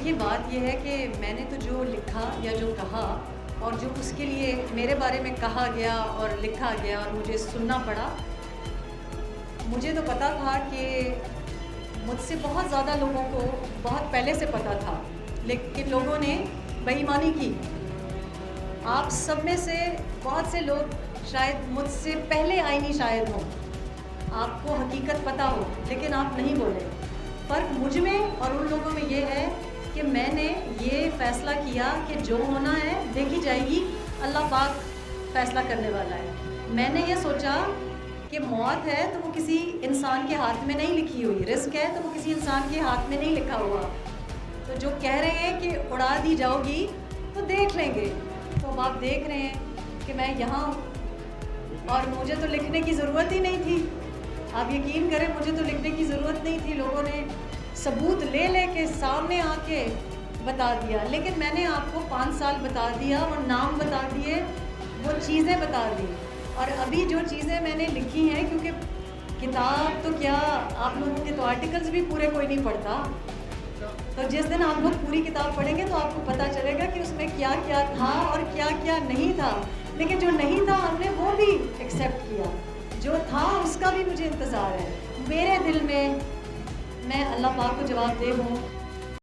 دیکھیے بات یہ ہے کہ میں نے تو جو لکھا یا جو کہا اور جو اس کے لیے میرے بارے میں کہا گیا اور لکھا گیا اور مجھے سننا پڑا، مجھے تو پتہ تھا کہ مجھ سے بہت زیادہ لوگوں کو بہت پہلے سے پتہ تھا، لیکن لوگوں نے بے ایمانی کی۔ آپ سب میں سے بہت سے لوگ شاید مجھ سے پہلے آئینی شاید ہوں، آپ کو حقیقت پتہ ہو لیکن آپ نہیں بولے۔ فرق مجھ میں اور ان لوگوں میں یہ ہے کہ میں نے یہ فیصلہ کیا کہ جو ہونا ہے دیکھی جائے گی، اللہ پاک فیصلہ کرنے والا ہے۔ میں نے یہ سوچا کہ موت ہے تو وہ کسی انسان کے ہاتھ میں نہیں لکھی ہوئی، رزق ہے تو وہ کسی انسان کے ہاتھ میں نہیں لکھا ہوا۔ تو جو کہہ رہے ہیں کہ اڑا دی جاؤ گی تو دیکھ لیں گے، تو اب آپ دیکھ رہے ہیں کہ میں یہاں ہوں اور مجھے تو لکھنے کی ضرورت ہی نہیں تھی۔ آپ یقین کریں مجھے تو لکھنے کی ضرورت نہیں تھی، لوگوں نے ثبوت لے لے کے سامنے آ کے بتا دیا، لیکن میں نے آپ کو 5 سال بتا دیا، وہ نام بتا دیے، وہ چیزیں بتا دی۔ اور ابھی جو چیزیں میں نے لکھی ہیں، کیونکہ کتاب تو کیا آپ لوگوں کے تو آرٹیکلز بھی پورے کوئی نہیں پڑھتا، تو جس دن آپ لوگ پوری کتاب پڑھیں گے تو آپ کو پتہ چلے گا کہ اس میں کیا کیا تھا اور کیا کیا نہیں تھا۔ لیکن جو نہیں تھا ہم نے وہ بھی ایکسیپٹ کیا، جو تھا اس کا بھی مجھے انتظار ہے۔ میرے دل میں اللہ پاک کو جواب دہ ہوں